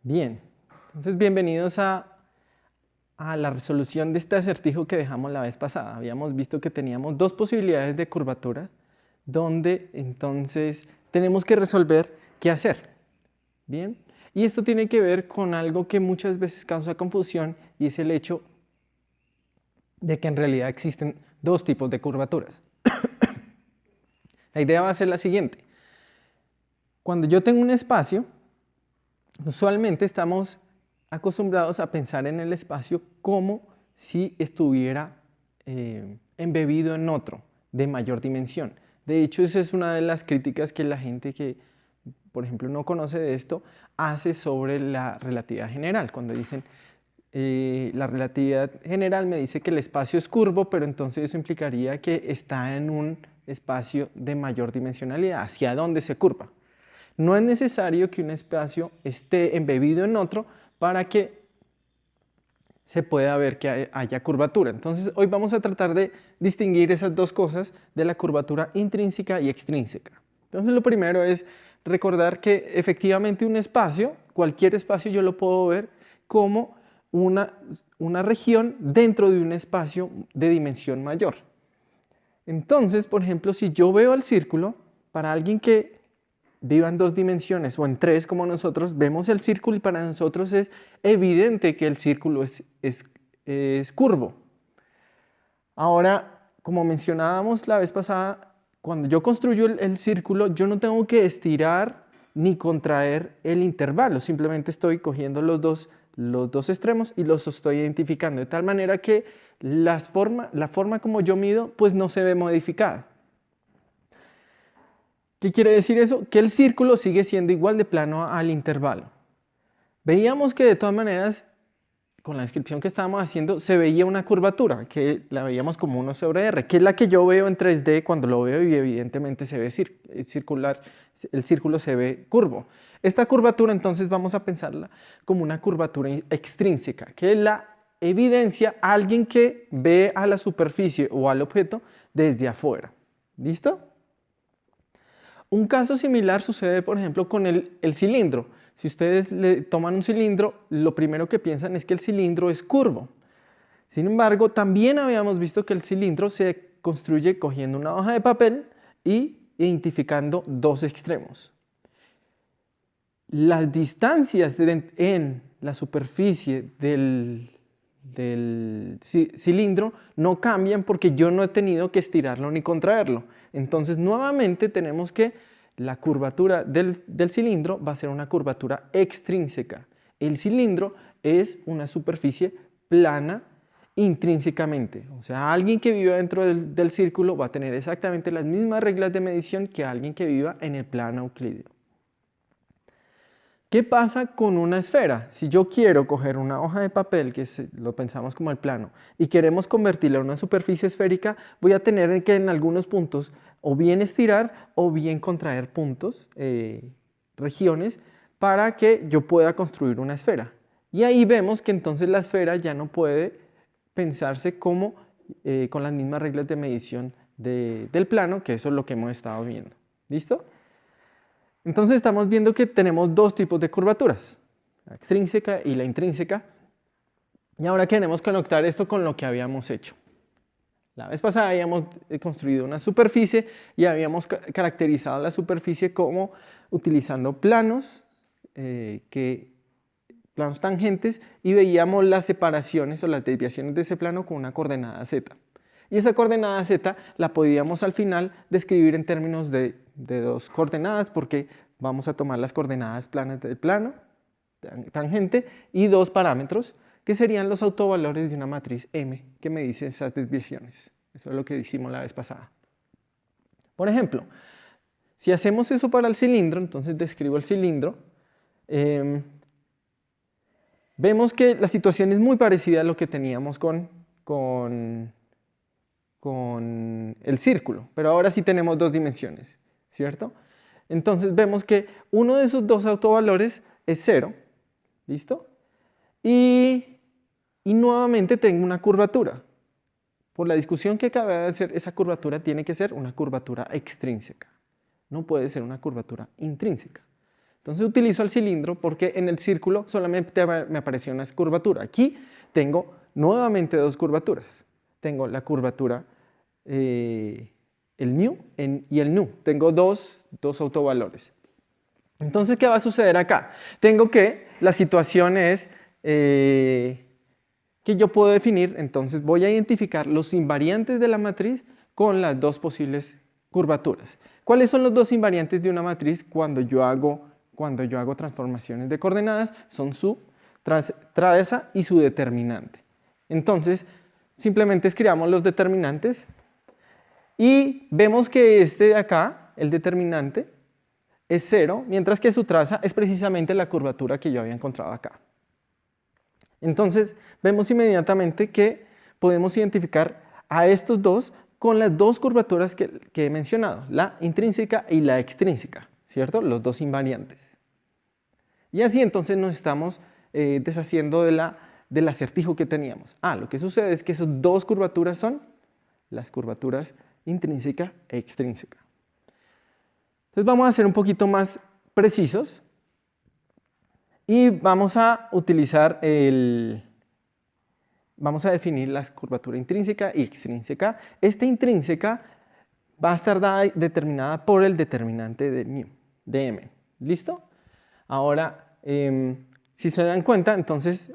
Bien, entonces bienvenidos a la resolución de este acertijo que dejamos la vez pasada. Habíamos visto que teníamos dos posibilidades de curvatura, donde entonces tenemos que resolver qué hacer. Bien, y esto tiene que ver con algo que muchas veces causa confusión, y es el hecho de que en realidad existen dos tipos de curvaturas. La idea va a ser la siguiente. Cuando yo tengo un espacio, usualmente estamos acostumbrados a pensar en el espacio como si estuviera embebido en otro de mayor dimensión. De hecho, esa es una de las críticas que la gente que, por ejemplo, no conoce de esto, hace sobre la relatividad general. Cuando dicen la relatividad general me dice que el espacio es curvo, pero entonces eso implicaría que está en un espacio de mayor dimensionalidad. ¿Hacia dónde se curva? No es necesario que un espacio esté embebido en otro para que se pueda ver que haya curvatura. Entonces, hoy vamos a tratar de distinguir esas dos cosas de la curvatura intrínseca y extrínseca. Entonces, lo primero es recordar que efectivamente un espacio, cualquier espacio yo lo puedo ver como una región dentro de un espacio de dimensión mayor. Entonces, por ejemplo, si yo veo el círculo, para alguien que viva en dos dimensiones o en tres como nosotros, vemos el círculo y para nosotros es evidente que el círculo es curvo. Ahora, como mencionábamos la vez pasada, cuando yo construyo el círculo, yo no tengo que estirar ni contraer el intervalo, simplemente estoy cogiendo los dos extremos y los estoy identificando, de tal manera que la forma como yo mido pues no se ve modificada. ¿Qué quiere decir eso? Que el círculo sigue siendo igual de plano al intervalo. Veíamos que de todas maneras, con la descripción que estábamos haciendo, se veía una curvatura, que la veíamos como 1 sobre r, que es la que yo veo en 3D cuando lo veo y evidentemente se ve circular, el círculo se ve curvo. Esta curvatura entonces vamos a pensarla como una curvatura extrínseca, que es la evidencia a alguien que ve a la superficie o al objeto desde afuera. ¿Listo? Un caso similar sucede, por ejemplo, con el cilindro. Si ustedes le toman un cilindro, lo primero que piensan es que el cilindro es curvo. Sin embargo, también habíamos visto que el cilindro se construye cogiendo una hoja de papel y identificando dos extremos. Las distancias en la superficie del cilindro no cambian porque yo no he tenido que estirarlo ni contraerlo. Entonces, nuevamente tenemos que la curvatura del cilindro va a ser una curvatura extrínseca. El cilindro es una superficie plana intrínsecamente. O sea, alguien que viva dentro del círculo va a tener exactamente las mismas reglas de medición que alguien que viva en el plano euclídeo. ¿Qué pasa con una esfera? Si yo quiero coger una hoja de papel, que lo pensamos como el plano, y queremos convertirla en una superficie esférica, voy a tener que en algunos puntos o bien estirar o bien contraer puntos, regiones, para que yo pueda construir una esfera. Y ahí vemos que entonces la esfera ya no puede pensarse como con las mismas reglas de medición del plano, que eso es lo que hemos estado viendo. ¿Listo? Entonces estamos viendo que tenemos dos tipos de curvaturas, la extrínseca y la intrínseca. Y ahora queremos conectar esto con lo que habíamos hecho. La vez pasada habíamos construido una superficie y habíamos caracterizado la superficie como utilizando planos, planos tangentes, y veíamos las separaciones o las desviaciones de ese plano con una coordenada z. Y esa coordenada z la podíamos al final describir en términos de dos coordenadas, porque vamos a tomar las coordenadas planas del plano tangente y dos parámetros que serían los autovalores de una matriz M que me dice esas desviaciones. Eso es lo que hicimos la vez pasada. Por ejemplo, si hacemos eso para el cilindro, entonces describo el cilindro, vemos que la situación es muy parecida a lo que teníamos con el círculo, pero ahora sí tenemos dos dimensiones, ¿cierto? Entonces vemos que uno de esos dos autovalores es 0, ¿listo? Y nuevamente tengo una curvatura. Por la discusión que acabé de hacer, esa curvatura tiene que ser una curvatura extrínseca, no puede ser una curvatura intrínseca. Entonces utilizo el cilindro porque en el círculo solamente me apareció una curvatura. Aquí tengo nuevamente dos curvaturas. Tengo la curvatura, el mu y el nu. Tengo dos autovalores. Entonces, ¿qué va a suceder acá? Tengo que, la situación es que yo puedo definir, entonces voy a identificar los invariantes de la matriz con las dos posibles curvaturas. ¿Cuáles son los dos invariantes de una matriz cuando yo hago transformaciones de coordenadas? Son su traza y su determinante. Entonces, simplemente escribamos los determinantes y vemos que este de acá, el determinante, es 0, mientras que su traza es precisamente la curvatura que yo había encontrado acá. Entonces, vemos inmediatamente que podemos identificar a estos dos con las dos curvaturas que he mencionado, la intrínseca y la extrínseca, ¿cierto? Los dos invariantes. Y así entonces nos estamos deshaciendo del acertijo que teníamos. Lo que sucede es que esas dos curvaturas son las curvaturas intrínseca e extrínseca. Entonces vamos a ser un poquito más precisos y vamos a utilizar vamos a definir la curvatura intrínseca y extrínseca. Esta intrínseca va a estar determinada por el determinante de mu, de m. ¿Listo? Ahora, si se dan cuenta, entonces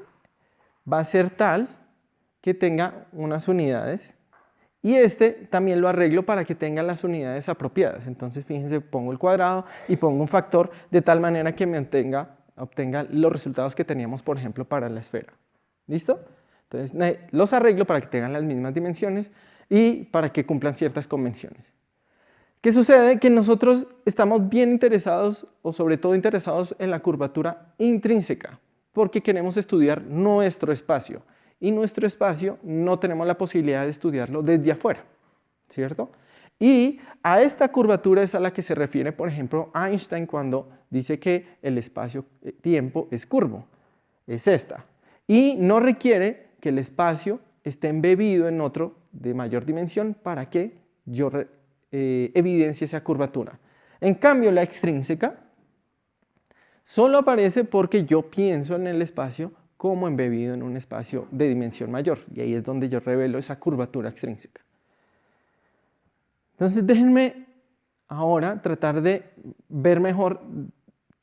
va a ser tal que tenga unas unidades y este también lo arreglo para que tenga las unidades apropiadas. Entonces, fíjense, pongo el cuadrado y pongo un factor de tal manera que me obtenga los resultados que teníamos, por ejemplo, para la esfera. ¿Listo? Entonces, los arreglo para que tengan las mismas dimensiones y para que cumplan ciertas convenciones. ¿Qué sucede? Que nosotros estamos bien interesados, o sobre todo interesados en la curvatura intrínseca, porque queremos estudiar nuestro espacio. Y nuestro espacio no tenemos la posibilidad de estudiarlo desde afuera, ¿cierto? Y a esta curvatura es a la que se refiere, por ejemplo, Einstein cuando dice que el espacio-tiempo es curvo, es esta. Y no requiere que el espacio esté embebido en otro de mayor dimensión para que yo evidencie esa curvatura. En cambio, la extrínseca solo aparece porque yo pienso en el espacio como embebido en un espacio de dimensión mayor, y ahí es donde yo revelo esa curvatura extrínseca. Entonces déjenme ahora tratar de ver mejor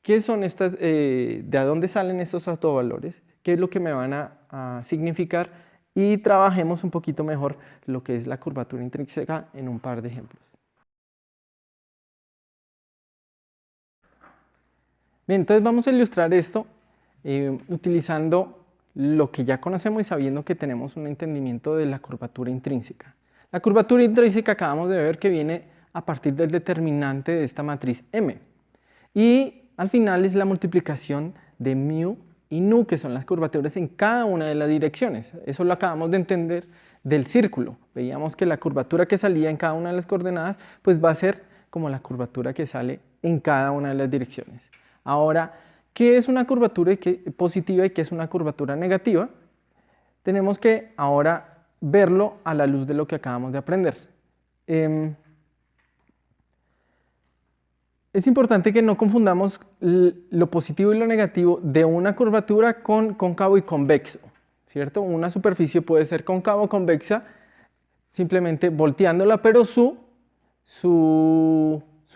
qué son estas, de dónde salen estos autovalores, qué es lo que me van a significar, y trabajemos un poquito mejor lo que es la curvatura intrínseca en un par de ejemplos. Bien, entonces vamos a ilustrar esto utilizando lo que ya conocemos y sabiendo que tenemos un entendimiento de la curvatura intrínseca. La curvatura intrínseca acabamos de ver que viene a partir del determinante de esta matriz M. Y al final es la multiplicación de mu y nu, que son las curvaturas en cada una de las direcciones. Eso lo acabamos de entender del círculo. Veíamos que la curvatura que salía en cada una de las coordenadas pues va a ser como la curvatura que sale en cada una de las direcciones. Ahora, ¿qué es una curvatura positiva y qué es una curvatura negativa? Tenemos que ahora verlo a la luz de lo que acabamos de aprender. Es importante que no confundamos lo positivo y lo negativo de una curvatura con cóncavo y convexo, ¿cierto? Una superficie puede ser cóncava o convexa simplemente volteándola, pero su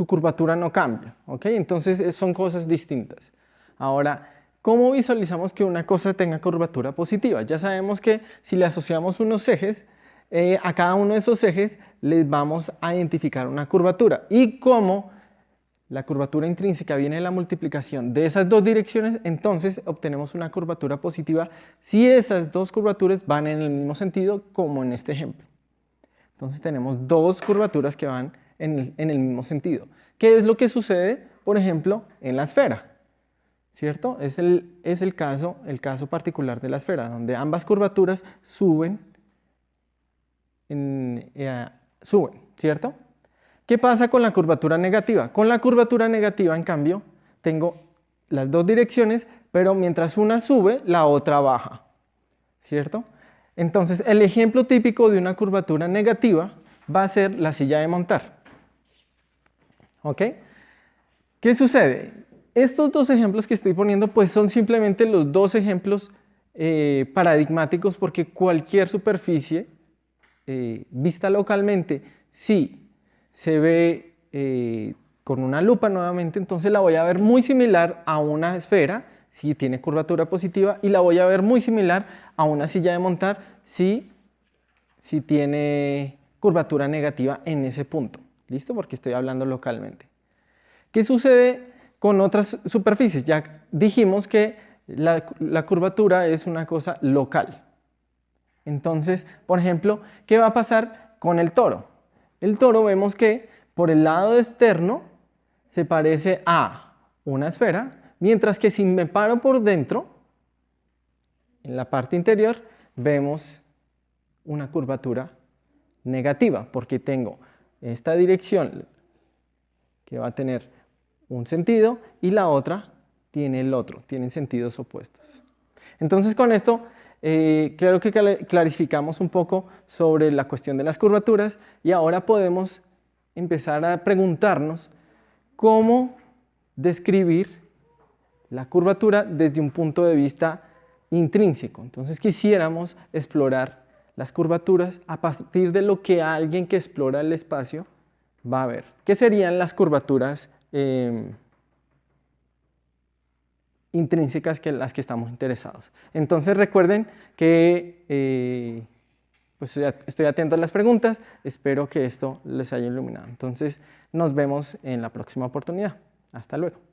curvatura no cambia, ¿ok? Entonces son cosas distintas. Ahora, ¿cómo visualizamos que una cosa tenga curvatura positiva? Ya sabemos que si le asociamos unos ejes, a cada uno de esos ejes les vamos a identificar una curvatura. Y como la curvatura intrínseca viene de la multiplicación de esas dos direcciones, entonces obtenemos una curvatura positiva si esas dos curvaturas van en el mismo sentido como en este ejemplo. Entonces tenemos dos curvaturas que van en el mismo sentido. ¿Qué es lo que sucede, por ejemplo, en la esfera? ¿Cierto? Es el caso particular de la esfera, donde ambas curvaturas suben, ¿cierto? ¿Qué pasa con la curvatura negativa? Con la curvatura negativa, en cambio, tengo las dos direcciones, pero mientras una sube, la otra baja, ¿cierto? Entonces, el ejemplo típico de una curvatura negativa va a ser la silla de montar. ¿Ok? ¿Qué sucede? estos dos ejemplos que estoy poniendo pues son simplemente los dos ejemplos paradigmáticos, porque cualquier superficie vista localmente, si se ve con una lupa nuevamente, entonces la voy a ver muy similar a una esfera si tiene curvatura positiva, y la voy a ver muy similar a una silla de montar si tiene curvatura negativa en ese punto. ¿Listo? Porque estoy hablando localmente. ¿Qué sucede con otras superficies? Ya dijimos que la curvatura es una cosa local. Entonces, por ejemplo, ¿qué va a pasar con el toro? El toro vemos que por el lado externo se parece a una esfera, mientras que si me paro por dentro, en la parte interior, vemos una curvatura negativa, porque tengo esta dirección que va a tener un sentido y la otra tiene el otro, tienen sentidos opuestos. Entonces con esto creo que clarificamos un poco sobre la cuestión de las curvaturas, y ahora podemos empezar a preguntarnos cómo describir la curvatura desde un punto de vista intrínseco. Entonces quisiéramos explorar las curvaturas a partir de lo que alguien que explora el espacio va a ver. ¿Qué serían las curvaturas intrínsecas que las que estamos interesados? Entonces recuerden que pues estoy atento a las preguntas, espero que esto les haya iluminado. Entonces nos vemos en la próxima oportunidad. Hasta luego.